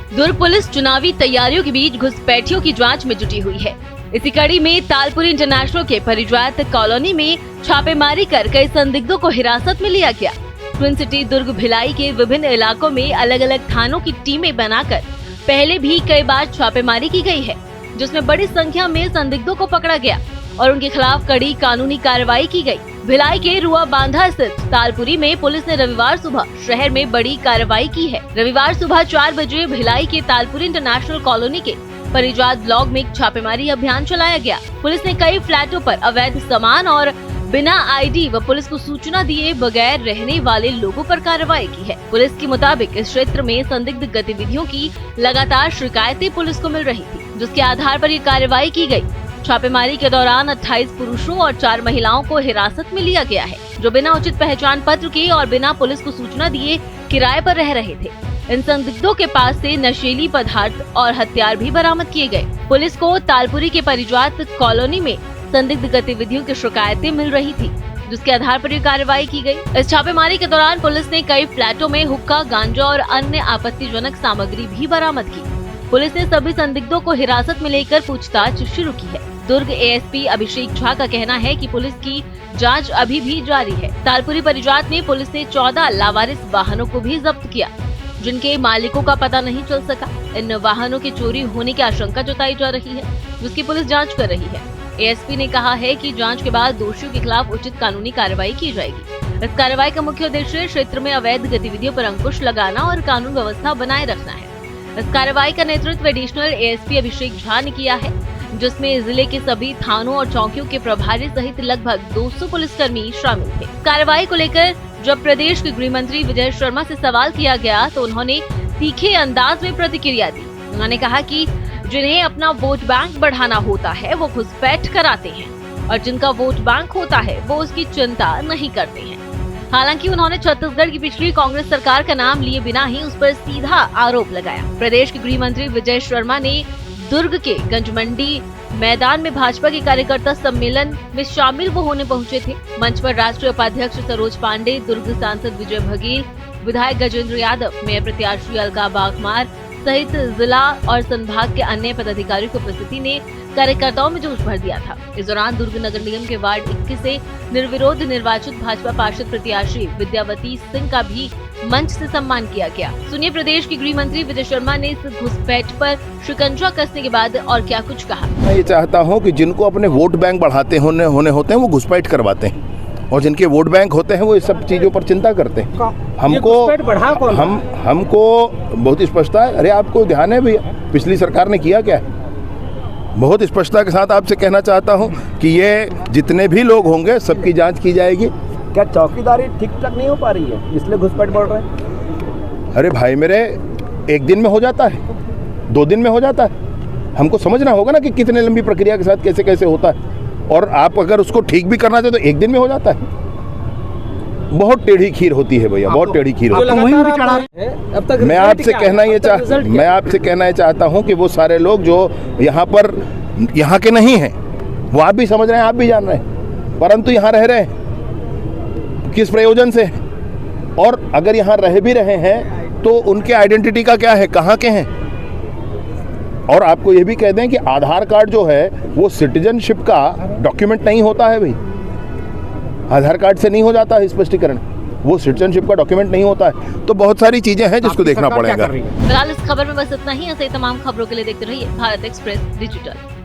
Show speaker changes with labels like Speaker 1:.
Speaker 1: दुर्ग police चुनावी तैयारियों के बीच घुसपैठियों की जांच में जुटी हुई है। इसी कड़ी में तालपुरी इंटरनेशनल के परिजात कॉलोनी में छापेमारी कर कई संदिग्धों को हिरासत में लिया गया। ट्विन सिटी दुर्ग भिलाई के विभिन्न इलाकों में अलग अलग थानों की टीमें बनाकर पहले भी कई बार छापेमारी की गई है, जिसमें बड़ी संख्या में संदिग्धों को पकड़ा गया और उनके खिलाफ कड़ी कानूनी कार्रवाई की गई। भिलाई के रुआ बांधा स्थित तालपुरी में पुलिस ने रविवार सुबह शहर में बड़ी कार्रवाई की है। रविवार सुबह 4 बजे भिलाई के तालपुरी इंटरनेशनल कॉलोनी के परिजात ब्लॉक में एक छापेमारी अभियान चलाया गया। पुलिस ने कई फ्लैटों पर अवैध सामान और बिना आईडी व पुलिस को सूचना दिए बगैर रहने वाले लोगों पर कार्रवाई की है। पुलिस के मुताबिक इस क्षेत्र में संदिग्ध गतिविधियों की लगातार शिकायतें पुलिस को मिल रही थी, जिसके आधार पर ये कार्रवाई की गई। छापेमारी के दौरान 28 पुरुषों और 4 महिलाओं को हिरासत में लिया गया है, जो बिना उचित पहचान पत्र के और बिना पुलिस को सूचना दिए किराए पर रह रहे थे। इन संदिग्धों के पास से नशीली पदार्थ और हथियार भी बरामद किए गए। पुलिस को तालपुरी के परिजात कॉलोनी में संदिग्ध गतिविधियों की शिकायतें मिल रही थी, जिसके आधार पर ये कार्रवाई की गई। इस छापेमारी के दौरान पुलिस ने कई फ्लैटों में हुक्का, गांजा और अन्य आपत्तिजनक सामग्री भी बरामद की। पुलिस ने सभी संदिग्धों को हिरासत में लेकर पूछताछ शुरू की है। दुर्ग एएसपी अभिषेक झा का कहना है कि पुलिस की जांच अभी भी जारी है। तालपुरी परिजात में पुलिस ने 14 लावारिस वाहनों को भी जब्त किया, जिनके मालिकों का पता नहीं चल सका। इन वाहनों की चोरी होने की आशंका जताई जा रही है, जिसकी पुलिस जांच कर रही है। एएसपी ने कहा है कि जांच के बाद दोषियों के खिलाफ उचित कानूनी कार्रवाई की जाएगी। इस कार्रवाई का मुख्य उद्देश्य क्षेत्र में अवैध गतिविधियों पर अंकुश लगाना और कानून व्यवस्था बनाए रखना है। इस कार्रवाई का नेतृत्व एडिशनल एएसपी अभिषेक झा ने किया है, जिसमें जिले के सभी थानों और चौकियों के प्रभारी सहित लगभग 200 पुलिसकर्मी शामिल थे। कार्रवाई को लेकर जब प्रदेश के गृह मंत्री विजय शर्मा से सवाल किया गया तो उन्होंने तीखे अंदाज में प्रतिक्रिया दी। उन्होंने कहा कि जिन्हें अपना वोट बैंक बढ़ाना होता है वो घुसपैठ कराते हैं और जिनका वोट बैंक होता है वो उसकी चिंता नहीं करते हैं। हालांकि उन्होंने छत्तीसगढ़ की पिछली कांग्रेस सरकार का नाम लिए बिना ही उस पर सीधा आरोप लगाया। प्रदेश के गृह मंत्री विजय शर्मा ने दुर्ग के गंजमंडी मैदान में भाजपा के कार्यकर्ता सम्मेलन में शामिल होने पहुंचे थे। मंच पर राष्ट्रीय उपाध्यक्ष सरोज पांडे, दुर्ग सांसद विजय बघेल, विधायक गजेंद्र यादव, मेयर प्रत्याशी अलका बागमार सहित जिला और संभाग के अन्य पदाधिकारियों की उपस्थिति ने कार्यकर्ताओं में जोश भर दिया था। इस दौरान दुर्ग नगर निगम के वार्ड 21 से निर्विरोध निर्वाचित भाजपा पार्षद प्रत्याशी विद्यावती सिंह का भी मंच से सम्मान किया गया। सुनिए प्रदेश के गृह मंत्री विजय शर्मा ने इस घुसपैठ पर शिकंजा कसने के बाद और क्या कुछ कहा।
Speaker 2: मैं ये चाहता हूँ कि जिनको अपने वोट बैंक बढ़ाते होने होते हैं वो घुसपैठ करवाते हैं, और जिनके वोट बैंक होते हैं वो इस सब चीजों पर चिंता करते हैं। हमको बहुत स्पष्टता है। अरे आपको ध्यान है भैया, पिछली सरकार ने किया क्या है? बहुत स्पष्टता के साथ आपसे कहना चाहता हूं कि ये जितने भी लोग होंगे सबकी जांच की जाएगी।
Speaker 3: क्या चौकीदारी ठीक ठाक नहीं हो पा रही है, इसलिए घुसपैठ बढ़ रहे हैं?
Speaker 2: अरे भाई मेरे, 1 दिन में हो जाता है, 2 दिन में हो जाता है। हमको समझना होगा ना कि कितने लंबी प्रक्रिया के साथ कैसे कैसे होता है, और आप अगर उसको ठीक भी करना चाहे तो 1 दिन में हो जाता है। बहुत टेढ़ी खीर होती है भैया, बहुत टेढ़ी खीर होती है। मैं आपसे कहना ये चाहता हूं कि वो सारे लोग जो यहाँ के नहीं हैं, वो आप भी समझ रहे हैं, आप भी जान रहे हैं, परंतु यहाँ रह रहे हैं किस प्रयोजन से, और अगर यहाँ रह भी रहे हैं तो उनके आइडेंटिटी का क्या है, कहाँ के हैं। और आपको ये भी कह दें कि आधार कार्ड जो है वो सिटीजनशिप का डॉक्यूमेंट नहीं होता है भाई। आधार कार्ड से नहीं हो जाता है स्पष्टीकरण, वो सिटीजनशिप का डॉक्यूमेंट नहीं होता है। तो बहुत सारी चीजें हैं जिसको देखना पड़ेगा।
Speaker 1: फिलहाल इस खबर में बस इतना ही। ऐसे तमाम खबरों के लिए देखते रहिए भारत एक्सप्रेस डिजिटल।